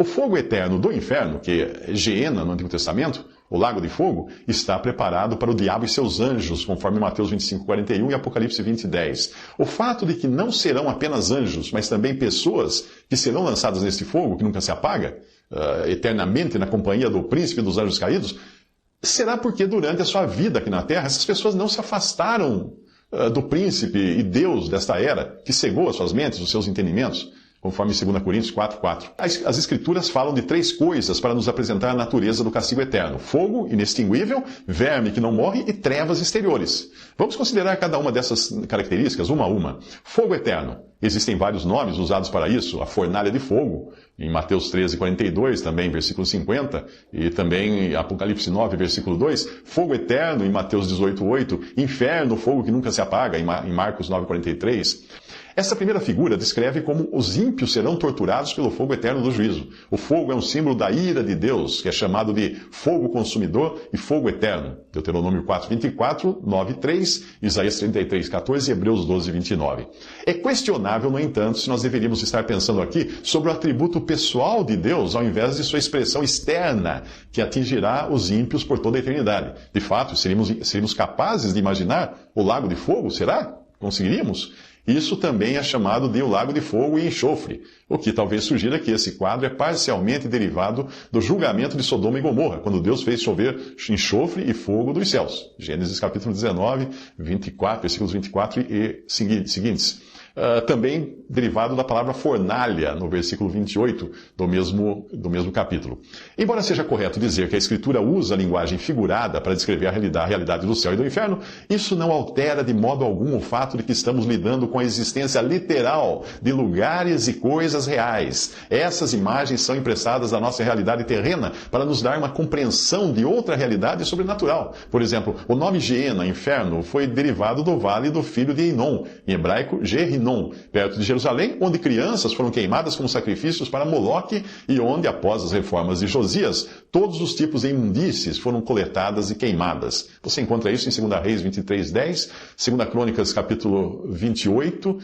O fogo eterno do inferno, que é Geena no Antigo Testamento, o lago de fogo, está preparado para o diabo e seus anjos, conforme Mateus 25:41 e Apocalipse 20:10. O fato de que não serão apenas anjos, mas também pessoas que serão lançadas neste fogo, que nunca se apaga, eternamente na companhia do príncipe dos anjos caídos, será porque durante a sua vida aqui na terra, essas pessoas não se afastaram do príncipe e Deus desta era, que cegou as suas mentes, os seus entendimentos, conforme 2 Coríntios 4:4. As Escrituras falam de 3 coisas para nos apresentar a natureza do castigo eterno: fogo inextinguível, verme que não morre e trevas exteriores. Vamos considerar cada uma dessas características, uma a uma. Fogo eterno. Existem vários nomes usados para isso: a fornalha de fogo, em Mateus 13:42, também versículo 50, e também em Apocalipse 9, versículo 2, fogo eterno, em Mateus 18:8, inferno, fogo que nunca se apaga, em Marcos 9:43. Essa primeira figura descreve como os ímpios serão torturados pelo fogo eterno do juízo. O fogo é um símbolo da ira de Deus, que é chamado de fogo consumidor e fogo eterno. Deuteronômio 4:24, 9:3, Isaías 33:14 e Hebreus 12:29. É questionável, no entanto, se nós deveríamos estar pensando aqui sobre o atributo pessoal de Deus, ao invés de sua expressão externa, que atingirá os ímpios por toda a eternidade. De fato, seríamos capazes de imaginar o lago de fogo? Será? Conseguiríamos? Isso também é chamado de o lago de fogo e enxofre, o que talvez sugira que esse quadro é parcialmente derivado do julgamento de Sodoma e Gomorra, quando Deus fez chover enxofre e fogo dos céus. Gênesis capítulo 19, 24, versículos 24 e seguintes. Também derivado da palavra fornalha, no versículo 28 do mesmo capítulo. Embora seja correto dizer que a Escritura usa a linguagem figurada para descrever a realidade do céu e do inferno, isso não altera de modo algum o fato de que estamos lidando com a existência literal de lugares e coisas reais. Essas imagens são emprestadas à nossa realidade terrena para nos dar uma compreensão de outra realidade sobrenatural. Por exemplo, o nome Geena, inferno, foi derivado do vale do filho de Enom, em hebraico Gehinnom, perto de Jerusalém, onde crianças foram queimadas como sacrifícios para Moloque e onde, após as reformas de Josias, todos os tipos de imundícies foram coletadas e queimadas. Você encontra isso em 2 Reis 23:10, 2 Crônicas capítulo 28,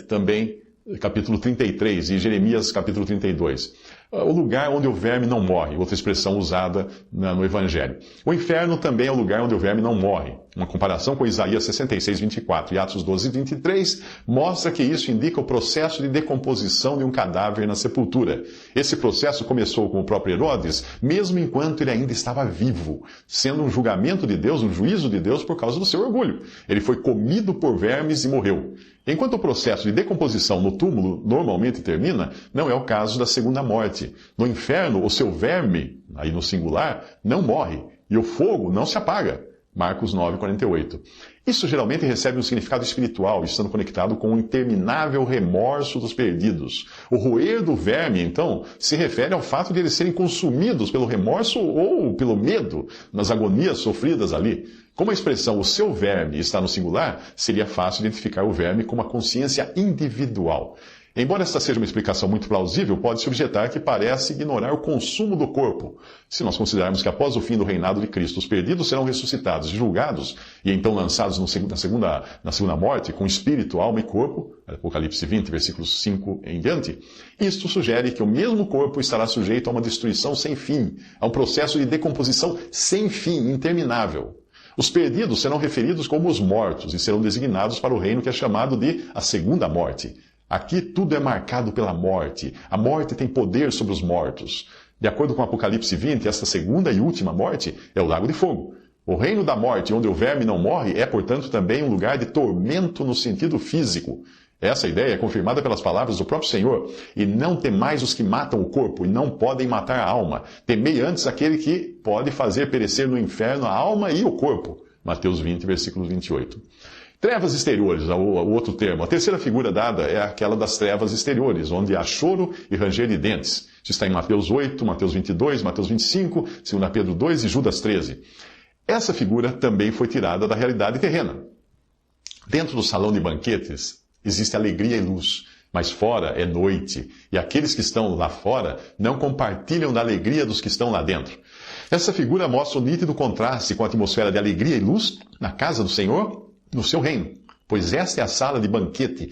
também capítulo 33 e Jeremias capítulo 32. O lugar onde o verme não morre, outra expressão usada no Evangelho. O inferno também é o lugar onde o verme não morre. Uma comparação com Isaías 66:24 e Atos 12:23 mostra que isso indica o processo de decomposição de um cadáver na sepultura. Esse processo começou com o próprio Herodes, mesmo enquanto ele ainda estava vivo, sendo um julgamento de Deus, um juízo de Deus por causa do seu orgulho. Ele foi comido por vermes e morreu. Enquanto o processo de decomposição no túmulo normalmente termina, não é o caso da segunda morte. No inferno, o seu verme, aí no singular, não morre, e o fogo não se apaga. Marcos 9:48. Isso geralmente recebe um significado espiritual, estando conectado com o interminável remorso dos perdidos. O roer do verme, então, se refere ao fato de eles serem consumidos pelo remorso ou pelo medo nas agonias sofridas ali. Como a expressão o seu verme está no singular, seria fácil identificar o verme com uma consciência individual. Embora esta seja uma explicação muito plausível, pode-se objetar que parece ignorar o consumo do corpo. Se nós considerarmos que após o fim do reinado de Cristo, os perdidos serão ressuscitados, julgados e então lançados na segunda morte, com espírito, alma e corpo, Apocalipse 20, versículos 5 em diante, isto sugere que o mesmo corpo estará sujeito a uma destruição sem fim, a um processo de decomposição sem fim, interminável. Os perdidos serão referidos como os mortos e serão designados para o reino que é chamado de a segunda morte. Aqui tudo é marcado pela morte. A morte tem poder sobre os mortos. De acordo com Apocalipse 20, esta segunda e última morte é o lago de fogo. O reino da morte, onde o verme não morre, é, portanto, também um lugar de tormento no sentido físico. Essa ideia é confirmada pelas palavras do próprio Senhor. E não temais os que matam o corpo e não podem matar a alma. Temei antes aquele que pode fazer perecer no inferno a alma e o corpo. Mateus 20, versículo 28. Trevas exteriores, o outro termo. A terceira figura dada é aquela das trevas exteriores, onde há choro e ranger de dentes. Isso está em Mateus 8, Mateus 22, Mateus 25, 2 Pedro 2 e Judas 13. Essa figura também foi tirada da realidade terrena. Dentro do salão de banquetes existe alegria e luz, mas fora é noite, e aqueles que estão lá fora não compartilham da alegria dos que estão lá dentro. Essa figura mostra o nítido contraste com a atmosfera de alegria e luz na casa do Senhor, no seu reino, pois esta é a sala de banquete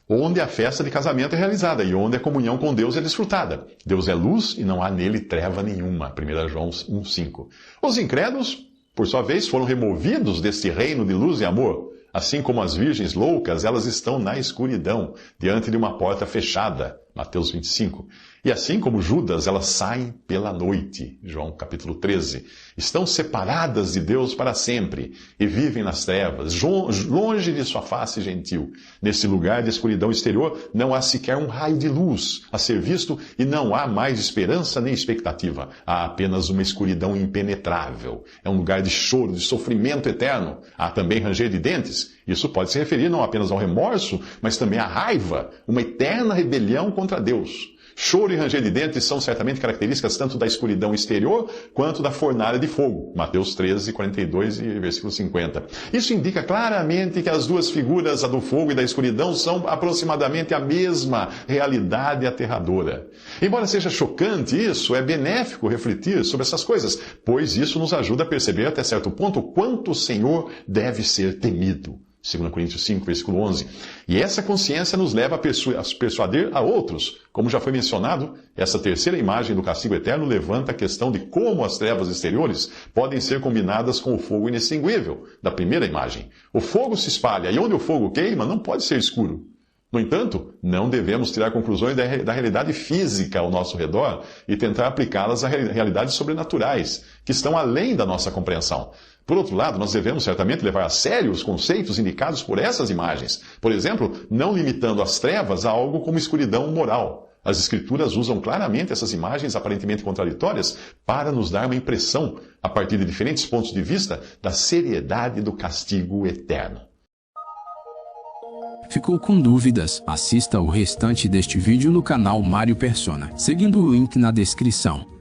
onde a festa de casamento é realizada e onde a comunhão com Deus é desfrutada. Deus é luz e não há nele treva nenhuma. 1 João 1,5. Os incrédulos, por sua vez, foram removidos deste reino de luz e amor. Assim como as virgens loucas, elas estão na escuridão, diante de uma porta fechada. Mateus 25. E assim como Judas, elas saem pela noite. João capítulo 13. Estão separadas de Deus para sempre e vivem nas trevas, longe de sua face gentil. Nesse lugar de escuridão exterior não há sequer um raio de luz a ser visto e não há mais esperança nem expectativa. Há apenas uma escuridão impenetrável. É um lugar de choro, de sofrimento eterno. Há também ranger de dentes. Isso pode se referir não apenas ao remorso, mas também à raiva, uma eterna rebelião contra Deus. Choro e ranger de dentes são certamente características tanto da escuridão exterior quanto da fornalha de fogo. Mateus 13, 42 e versículo 50. Isso indica claramente que as duas figuras, a do fogo e da escuridão, são aproximadamente a mesma realidade aterradora. Embora seja chocante isso, é benéfico refletir sobre essas coisas, pois isso nos ajuda a perceber até certo ponto o quanto o Senhor deve ser temido. 2 Coríntios 5, versículo 11. E essa consciência nos leva a persuadir a outros. Como já foi mencionado, essa terceira imagem do castigo eterno levanta a questão de como as trevas exteriores podem ser combinadas com o fogo inextinguível da primeira imagem. O fogo se espalha e onde o fogo queima não pode ser escuro. No entanto, não devemos tirar conclusões da realidade física ao nosso redor e tentar aplicá-las a realidades sobrenaturais, que estão além da nossa compreensão. Por outro lado, nós devemos certamente levar a sério os conceitos indicados por essas imagens. Por exemplo, não limitando as trevas a algo como escuridão moral. As Escrituras usam claramente essas imagens aparentemente contraditórias para nos dar uma impressão, a partir de diferentes pontos de vista, da seriedade do castigo eterno. Ficou com dúvidas? Assista o restante deste vídeo no canal Mário Persona, seguindo o link na descrição.